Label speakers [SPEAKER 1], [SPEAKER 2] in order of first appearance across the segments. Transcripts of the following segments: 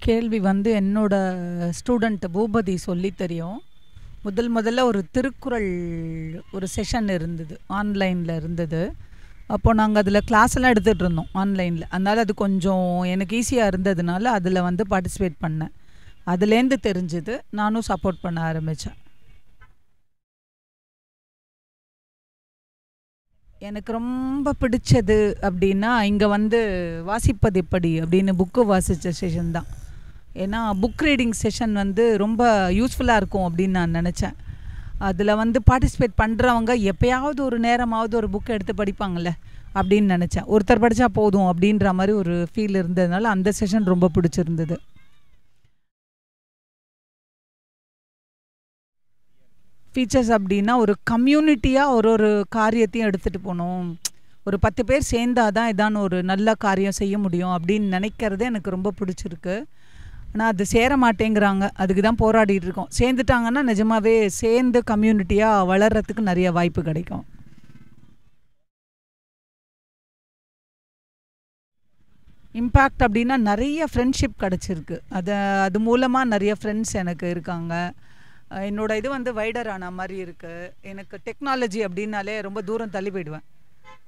[SPEAKER 1] கேள்வி வந்து என்னோட ஸ்டூடெண்ட் பூபதி சொல்லி தெரியும். முதல்ல ஒரு திருக்குறள் ஒரு செஷன் இருந்தது, ஆன்லைனில் இருந்தது. அப்போது நாங்கள் அதில் கிளாஸ்லாம் எடுத்துகிட்டு இருந்தோம் ஆன்லைனில். அதனால் அது கொஞ்சம் எனக்கு ஈஸியாக இருந்ததுனால அதில் வந்து பார்ட்டிசிபேட் பண்ணேன். அதுலேருந்து தெரிஞ்சுது, நானும் சப்போர்ட் பண்ண ஆரம்பித்தேன். எனக்கு ரொம்ப பிடிச்சது அப்படின்னா இங்கே வந்து வாசிப்பது எப்படி அப்படின்னு புக்கு வாசித்த செஷன் தான். ஏன்னா புக் ரீடிங் செஷன் வந்து ரொம்ப யூஸ்ஃபுல்லாக இருக்கும் அப்படின்னு நான் நினச்சேன். அதில் வந்து பார்ட்டிசிபேட் பண்ணுறவங்க எப்போயாவது ஒரு நேரமாவது ஒரு புக்கை எடுத்து படிப்பாங்கள்ல அப்படின்னு நினச்சேன். ஒருத்தர் படித்தா போதும் அப்படின்ற மாதிரி ஒரு ஃபீல் இருந்ததுனால அந்த செஷன் ரொம்ப பிடிச்சிருந்தது. ஃபீச்சர்ஸ் அப்படின்னா ஒரு கம்யூனிட்டியாக ஒரு காரியத்தையும் எடுத்துகிட்டு போகணும். ஒரு 10 பேர் சேர்ந்தால் தான் இதான ஒரு நல்ல காரியம் செய்ய முடியும் அப்படின்னு நினைக்கிறது எனக்கு ரொம்ப பிடிச்சிருக்கு. ஆனால் அது சேர மாட்டேங்கிறாங்க, அதுக்கு தான் போராடிட்டு இருக்கோம். சேர்ந்துட்டாங்கன்னா நிஜமாகவே சேர்ந்து கம்யூனிட்டியாக வளர்கிறதுக்கு நிறைய வாய்ப்பு கிடைக்கும். இம்பேக்ட் அப்படின்னா நிறைய ஃப்ரெண்ட்ஷிப் கிடச்சிருக்கு. அது மூலமாக நிறைய ஃப்ரெண்ட்ஸ் எனக்கு இருக்காங்க. என்னோடய இது வந்து வைடர் ஆன மாதிரி இருக்குது. எனக்கு டெக்னாலஜி அப்படின்னாலே ரொம்ப தூரம் தள்ளி போயிடுவேன்.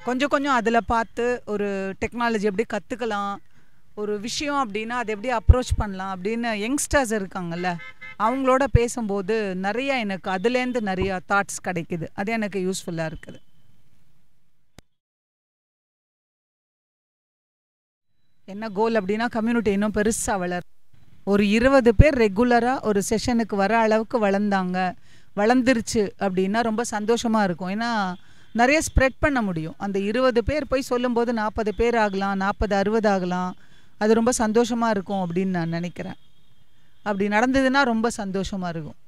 [SPEAKER 1] கொஞ்சம் அதில் பார்த்து ஒரு டெக்னாலஜி எப்படி கற்றுக்கலாம், ஒரு விஷயம் அப்படின்னா அதை எப்படி அப்ரோச் பண்ணலாம் அப்படின்னு யங்ஸ்டர்ஸ் இருக்காங்கல்ல, அவங்களோட பேசும்போது நிறைய எனக்கு அதுலேருந்து நிறையா தாட்ஸ் கிடைக்குது. அது எனக்கு யூஸ்ஃபுல்லாக இருக்குது. என்ன கோல் அப்படின்னா கம்யூனிட்டி இன்னும் பெருசாக வளர். ஒரு 20 பேர் ரெகுலராக ஒரு செஷனுக்கு வர அளவுக்கு வளர்ந்துருச்சு அப்படின்னா ரொம்ப சந்தோஷமாக இருக்கும். ஏன்னா நிறைய ஸ்ப்ரெட் பண்ண முடியும். அந்த 20 பேர் போய் சொல்லும்போது 40 பேர் ஆகலாம், 40 60 ஆகலாம். அது ரொம்ப சந்தோஷமாக இருக்கும் அப்படின்னு நான் நினைக்கிறேன். அப்படி நடந்ததுன்னா ரொம்ப சந்தோஷமாக இருக்கும்.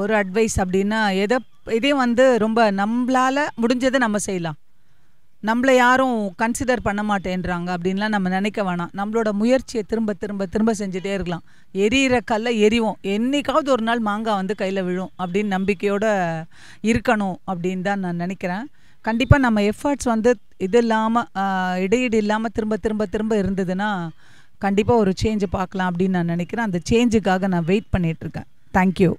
[SPEAKER 1] ஒரு அட்வைஸ் அப்படின்னா இதையும் வந்து ரொம்ப நம்மளால் முடிஞ்சதை நம்ம செய்யலாம். நம்மளை யாரும் கன்சிடர் பண்ண மாட்டேன்றாங்க அப்படின்லாம் நம்ம நினைக்க வேணாம். நம்மளோட முயற்சியை திரும்ப திரும்ப திரும்ப செஞ்சுட்டே இருக்கலாம். எரியிற கல்லை எரிவோம், என்னைக்காவது ஒரு நாள் மாங்காய் வந்து கையில் விழும் அப்படின்னு நம்பிக்கையோடு இருக்கணும் அப்படின்னு தான் நான் நினைக்கிறேன். கண்டிப்பாக நம்ம எஃபர்ட்ஸ் வந்து இது இல்லாமல் இடையீடு இல்லாமல் திரும்ப திரும்ப திரும்ப இருந்ததுன்னா கண்டிப்பாக ஒரு சேஞ்சு பார்க்கலாம் அப்படின்னு நான் நினைக்கிறேன். அந்த சேஞ்சுக்காக நான் வெயிட் பண்ணிகிட்ருக்கேன். தேங்க்யூ.